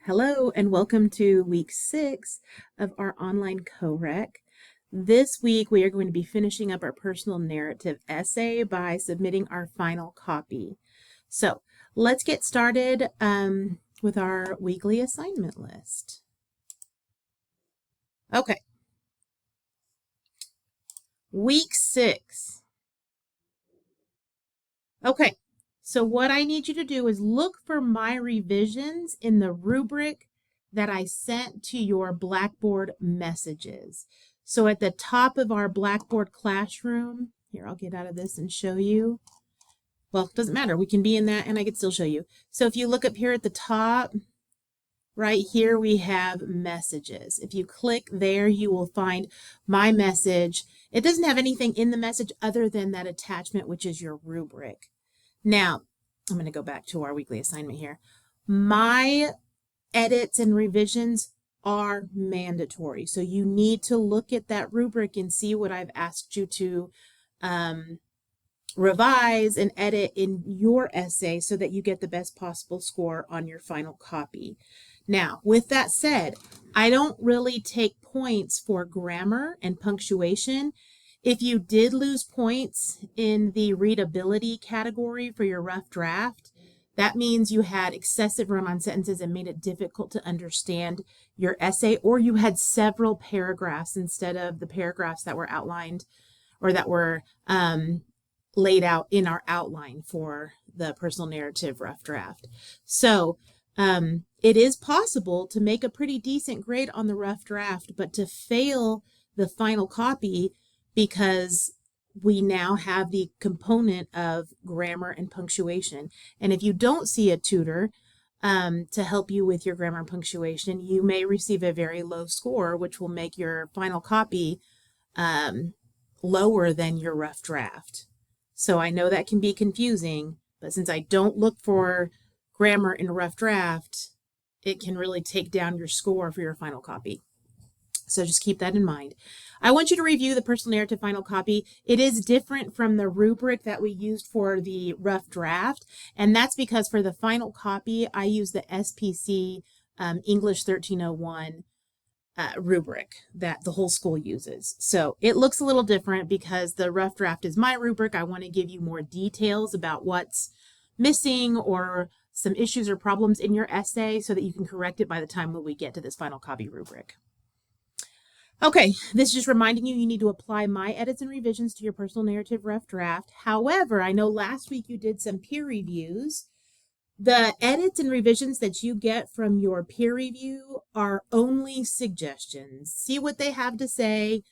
Hello and welcome to week 6 of our online co-rec. This week we are going to be finishing up our personal narrative essay by submitting our final copy. So let's get started with our weekly assignment list. Okay, week 6. Okay, so what I need you to do is look for my revisions in the rubric that I sent to your Blackboard messages. So at the top of our Blackboard classroom, here, I'll get out of this and show you. Well, it doesn't matter. We can be in that and I can still show you. So if you look up here at the top, right here, we have messages. If you click there, you will find my message. It doesn't have anything in the message other than that attachment, which is your rubric. Now, I'm going to go back to our weekly assignment here. My edits and revisions are mandatory. So you need to look at that rubric and see what I've asked you to revise and edit in your essay so that you get the best possible score on your final copy. Now, with that said, I don't really take points for grammar and punctuation. If you did lose points in the readability category for your rough draft, that means you had excessive run-on sentences and made it difficult to understand your essay, or you had several paragraphs instead of the paragraphs that were outlined or that were laid out in our outline for the personal narrative rough draft. So it is possible to make a pretty decent grade on the rough draft, but to fail the final copy because we now have the component of grammar and punctuation. And if you don't see a tutor to help you with your grammar and punctuation, you may receive a very low score, which will make your final copy lower than your rough draft. So I know that can be confusing, but since I don't look for grammar in a rough draft, it can really take down your score for your final copy. So just keep that in mind. I want you to review the personal narrative final copy. It is different from the rubric that we used for the rough draft. And that's because for the final copy, I use the SPC English 1301 rubric that the whole school uses. So it looks a little different because the rough draft is my rubric. I want to give you more details about what's missing or some issues or problems in your essay so that you can correct it by the time when we get to this final copy rubric. Okay, this is just reminding you need to apply my edits and revisions to your personal narrative rough draft. However, I know last week you did some peer reviews. The edits and revisions that you get from your peer review are only suggestions. See what they have to say.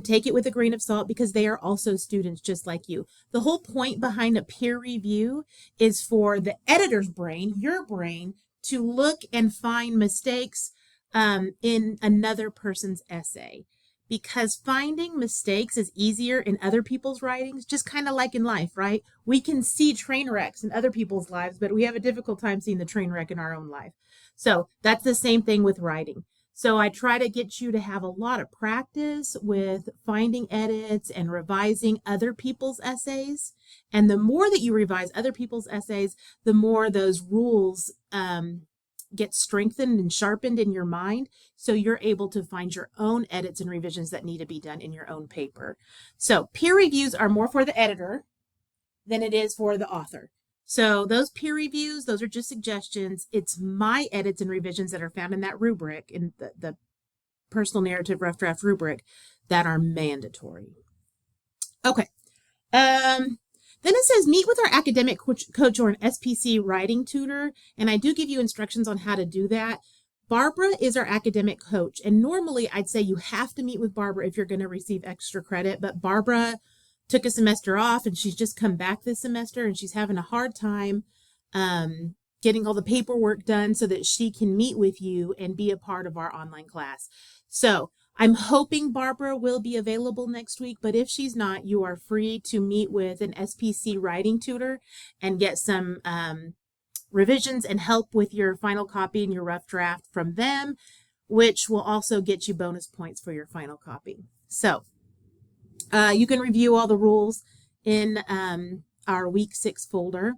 Take it with a grain of salt because they are also students just like you. The whole point behind a peer review is for the editor's brain, your brain, to look and find mistakes in another person's essay, because finding mistakes is easier in other people's writings, just kind of like in life, right? We can see train wrecks in other people's lives, but we have a difficult time seeing the train wreck in our own life. So that's the same thing with writing. So I try to get you to have a lot of practice with finding edits and revising other people's essays. And the more that you revise other people's essays, the more those rules get strengthened and sharpened in your mind, so you're able to find your own edits and revisions that need to be done in your own paper. So peer reviews are more for the editor than it is for the author. So those peer reviews, those are just suggestions. It's my edits and revisions that are found in that rubric, in the personal narrative rough draft rubric, that are mandatory. Okay. Then it says, meet with our academic coach or an SPC writing tutor. And I do give you instructions on how to do that. Barbara is our academic coach. And normally I'd say you have to meet with Barbara if you're going to receive extra credit. But Barbara took a semester off and she's just come back this semester and she's having a hard time getting all the paperwork done so that she can meet with you and be a part of our online class. So I'm hoping Barbara will be available next week, but if she's not, you are free to meet with an SPC writing tutor and get some revisions and help with your final copy and your rough draft from them, which will also get you bonus points for your final copy. So you can review all the rules in our week 6 folder.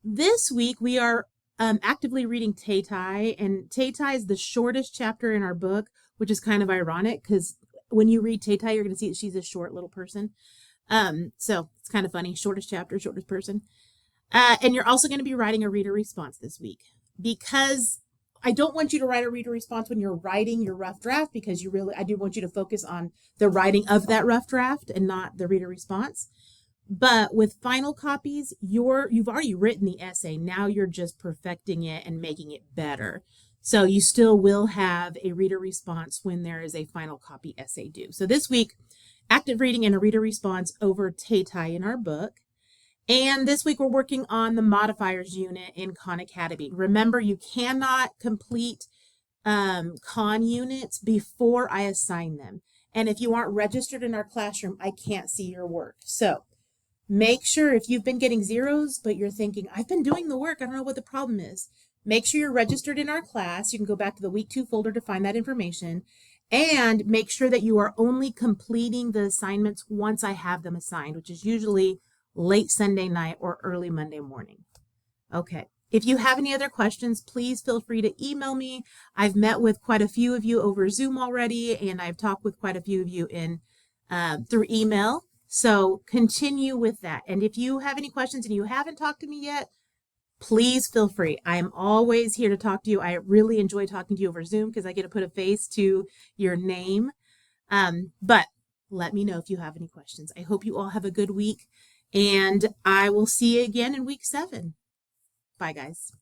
This week we are actively reading Tai, and Tai is the shortest chapter in our book, which is kind of ironic because when you read Tai, you're going to see that she's a short little person. So it's kind of funny. Shortest chapter, shortest person. And you're also going to be writing a reader response this week, because I don't want you to write a reader response when you're writing your rough draft, because I do want you to focus on the writing of that rough draft and not the reader response. But with final copies, you've already written the essay. Now you're just perfecting it and making it better. So you still will have a reader response when there is a final copy essay due. So this week, active reading and a reader response over Tai in our book. And this week we're working on the modifiers unit in Khan Academy. Remember, you cannot complete Khan units before I assign them. And if you aren't registered in our classroom, I can't see your work. So make sure, if you've been getting zeros, but you're thinking, I've been doing the work, I don't know what the problem is, make sure you're registered in our class. You can go back to the week 2 folder to find that information. And make sure that you are only completing the assignments once I have them assigned, which is usually late Sunday night or early Monday morning. Okay. If you have any other questions, please feel free to email me. I've met with quite a few of you over Zoom already, and I've talked with quite a few of you through email. So continue with that. And if you have any questions and you haven't talked to me yet, please feel free. I am always here to talk to you. I really enjoy talking to you over Zoom because I get to put a face to your name. But let me know if you have any questions. I hope you all have a good week, and I will see you again in week 7. Bye, guys.